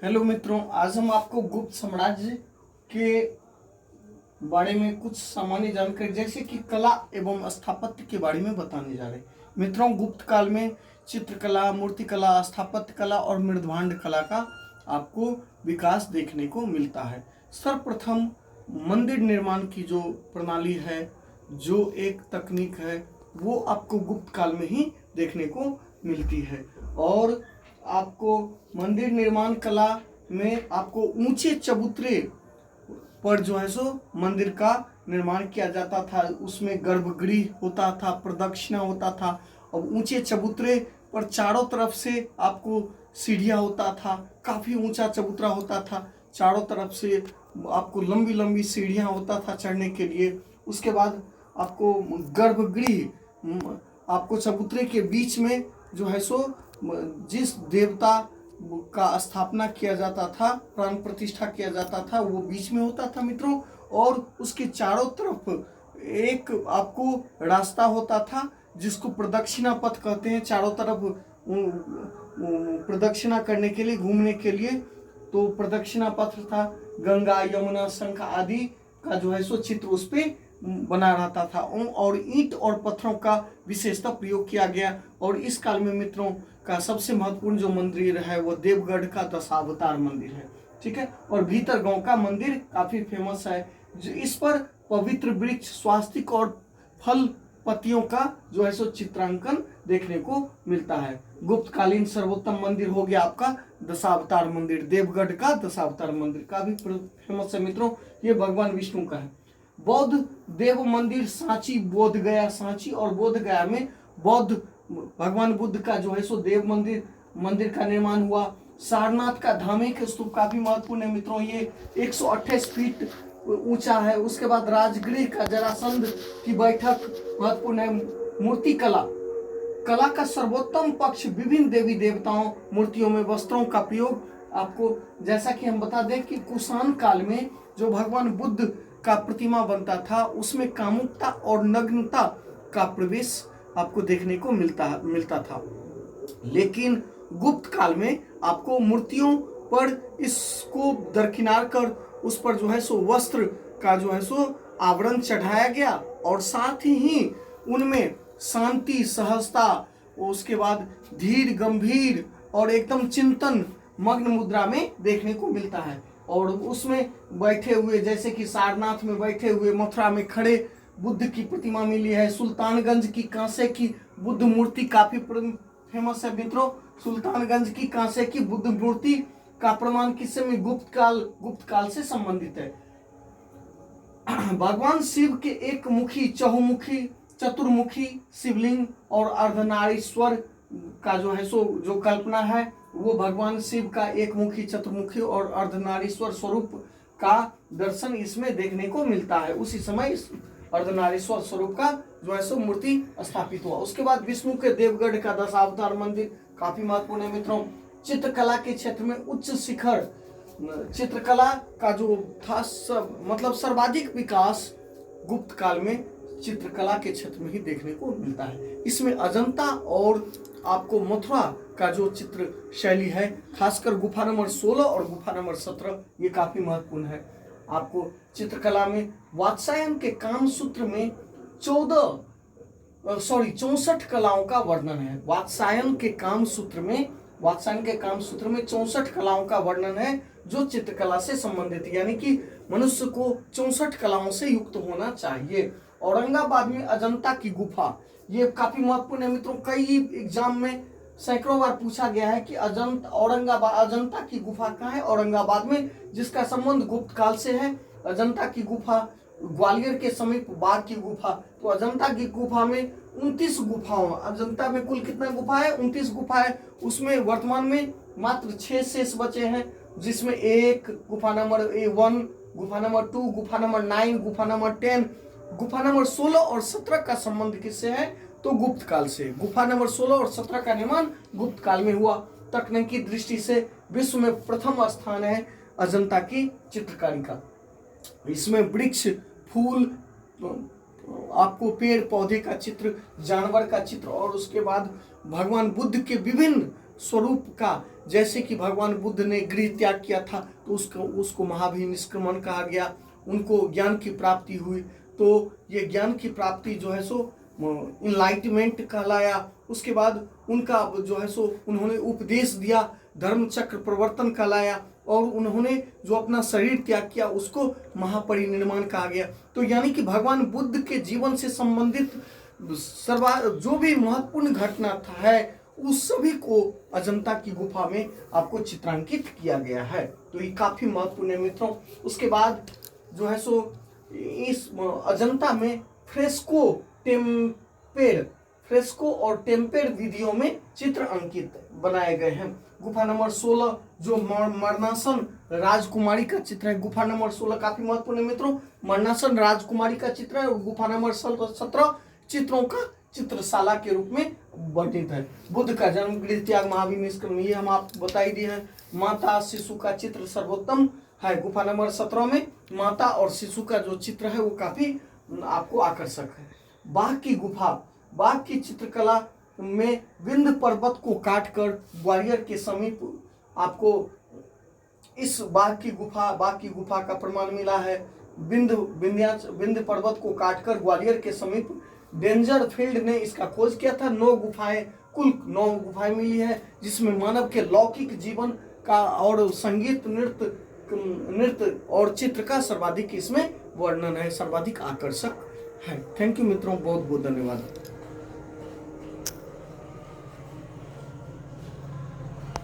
Hello मित्रों, आज हम आपको गुप्त साम्राज्य के बारे में कुछ सामान्य जानकारी जैसे कि कला एवं स्थापत्य के बारे में बताने जा रहे हैं। मित्रों, गुप्त काल में चित्रकला, मूर्तिकला, स्थापत्य कला और मृदभांड कला का आपको विकास देखने को मिलता है। सर्वप्रथम मंदिर निर्माण की जो प्रणाली है, जो एक तकनीक है, वो आपको गुप्त काल में ही देखने को मिलती है। और आपको मंदिर निर्माण कला में आपको ऊंचे चबूतरे पर जो है सो मंदिर का निर्माण किया जाता था। उसमें गर्भगृह होता था, प्रदक्षिणा होता था और ऊंचे चबूतरे पर चारों तरफ से आपको सीढ़ियाँ होता था। काफ़ी ऊंचा चबूतरा होता था, चारों तरफ से आपको लंबी लंबी सीढ़ियाँ होता था चढ़ने के लिए। उसके बाद आपको गर्भगृह, आपको चबूतरे के बीच में जो है सो जिस देवता का स्थापना किया जाता था, प्राण प्रतिष्ठा किया जाता था, वो बीच में होता था मित्रों। और उसके चारों तरफ एक आपको रास्ता होता था जिसको प्रदक्षिणा पथ कहते हैं। चारों तरफ प्रदक्षिणा करने के लिए, घूमने के लिए तो प्रदक्षिणा पथ था। गंगा, यमुना, शंख आदि का जो है सो चित्र उस पे बना रहता था और ईंट और पत्थरों का विशेषतः प्रयोग किया गया। और इस काल में मित्रों का सबसे महत्वपूर्ण जो मंदिर है वो देवगढ़ का दशावतार मंदिर है, ठीक है। और भीतर गांव का मंदिर काफी फेमस है, जो इस पर पवित्र वृक्ष, स्वास्तिक और फल पत्तियों का जो है सो चित्रांकन देखने को मिलता है। गुप्तकालीन सर्वोत्तम मंदिर हो गया आपका दशावतार मंदिर। देवगढ़ का दशावतार मंदिर काफी फेमस है मित्रों, ये भगवान विष्णु का है। बौद्ध देव मंदिर सांची, बोध गया, सांची और बोध गया में बौद्ध भगवान बुद्ध का जो है सो देव मंदिर का निर्माण हुआ। सारनाथ का धार्मिक स्तूप काफी महत्वपूर्ण है मित्रों, ये 128 फीट ऊंचा है। उसके बाद राजगृह का जरासंध की बैठक महत्वपूर्ण है। मूर्ति कला का सर्वोत्तम पक्ष विभिन्न देवी देवताओं मूर्तियों में वस्त्रों का प्रयोग। आपको जैसा कि हम बता दें कि कुषाण काल में जो भगवान बुद्ध का प्रतिमा बनता था, उसमें कामुकता और नग्नता का प्रवेश आपको देखने को मिलता था। लेकिन गुप्त काल में आपको मूर्तियों पर इसको दरकिनार कर उस पर जो है सो वस्त्र का जो है सो आवरण चढ़ाया गया और साथ ही उनमें शांति, सहजता, उसके बाद धीर, गंभीर और एकदम चिंतन मग्न मुद्रा में देखने को मिलता है। और उसमें बैठे हुए, जैसे कि सारनाथ में बैठे हुए, मथुरा में खड़े बुद्ध की प्रतिमा मिली है। सुल्तानगंज की कांसे की बुद्ध मूर्ति काफी फेमस है मित्रों। सुल्तानगंज की कांसे की बुद्ध मूर्ति का प्रमाण किससे में? गुप्त काल से संबंधित है। भगवान शिव के एक मुखी, चहुमुखी, चतुर्मुखी शिवलिंग और अर्धनारीश्वर का जो है सो जो कल्पना है वो भगवान शिव का एक मुखी, चतुर्मुखी और अर्धनारीश्वर स्वरूप का दर्शन इसमें देखने को मिलता है। उसी समय इस अर्धनारीश्वर स्वरूप का जो है सो मूर्ति स्थापित हुआ। उसके बाद विष्णु के देवगढ़ का दशावतार मंदिर काफी महत्वपूर्ण है मित्रों। चित्रकला के क्षेत्र में उच्च शिखर, चित्रकला का जो था मतलब सर्वाधिक विकास गुप्त काल में चित्रकला के क्षेत्र में ही देखने को मिलता है। इसमें अजंता और आपको मथुरा का जो चित्र शैली है, खासकर गुफा नंबर 16 और गुफा नंबर 17, ये काफी महत्वपूर्ण है। आपको चित्रकला में वात्स्यायन के कामसूत्र में 64 कलाओं का वर्णन है। वात्स्यायन के कामसूत्र में 64 कलाओं का वर्णन है जो चित्रकला से संबंधित है, यानी कि मनुष्य को 64 कलाओं से युक्त होना चाहिए। औरंगाबाद में अजंता की गुफा, ये काफी महत्वपूर्ण है मित्रों। कई एग्जाम में सैकड़ों बार पूछा गया है कि अजंता की गुफा कहाँ है? औरंगाबाद में, जिसका संबंध गुप्त काल से है। अजंता की गुफा ग्वालियर के समीप बाघ की गुफा। तो अजंता की गुफा में 29 गुफाओं, अजंता में कुल कितना गुफा है? 29 गुफा है। उसमें वर्तमान में मात्र 6 शेष बचे हैं, जिसमें 1 गुफा नंबर 1, गुफा नंबर 2, गुफा नंबर 9, गुफा नंबर 10, गुफा नंबर 16 और 17 का संबंध किससे है? तो गुप्त काल से। गुफा नंबर 16 और 17 का निर्माण गुप्त काल में हुआ। तकनीकी दृष्टि से विश्व में प्रथम स्थान है अजंता की चित्रकारी का। इसमें वृक्ष, फूल, आपको पेड़ पौधे का चित्र, जानवर का चित्र और उसके बाद भगवान बुद्ध के विभिन्न स्वरूप का जैसे कि भगवान बुद्ध ने गृह त्याग किया था तो उसको महाभिनिष्क्रमण कहा गया। उनको ज्ञान की प्राप्ति हुई तो ये ज्ञान की प्राप्ति जो है सो इनलाइटमेंट कहलाया। उसके बाद उनका जो है सो उन्होंने उपदेश दिया, धर्म चक्र प्रवर्तन कहलाया। और उन्होंने जो अपना शरीर त्याग किया उसको महापरिनिर्वाण कहा गया। तो यानी कि भगवान बुद्ध के जीवन से संबंधित जो भी महत्वपूर्ण घटना है उस सभी को अजंता की गुफा में आपको चित्रांकित किया गया है। तो ये काफी महत्वपूर्ण है मित्रों। उसके बाद जो है सो इस अजंता में फ्रेस्को और टेम्पेर विधियों में चित्र अंकित बनाए गए हैं। गुफा नंबर 16 जो मरणासन राजकुमारी का चित्र है। गुफा नंबर 16 काफी महत्वपूर्ण है मित्रों, मरणासन राजकुमारी का चित्र है। और गुफा नंबर 17 चित्रों का चित्रशाला के रूप में वर्णित है। बुद्ध का जन्म, गृह त्याग, महाभिनिष्क्रमण, ये हम आपको बता ही दिए हैं। माता शिशु का चित्र सर्वोत्तम है। गुफा नंबर 17 में माता और शिशु का जो चित्र है वो काफी आपको आकर्षक है। बाघ की चित्रकला में विंध्य पर्वत को काटकर ग्वालियर के समीप आपको इस बाघ की गुफा का प्रमाण मिला है। विंध्य पर्वत को काटकर ग्वालियर के समीप डेंजर फील्ड ने इसका खोज किया था। कुल 9 गुफाएं मिली है जिसमें मानव के लौकिक जीवन का और संगीत, नृत्य और चित्र का सर्वाधिक इसमें वर्णन है, सर्वाधिक आकर्षक है। थैंक यू मित्रों, बहुत बहुत धन्यवाद।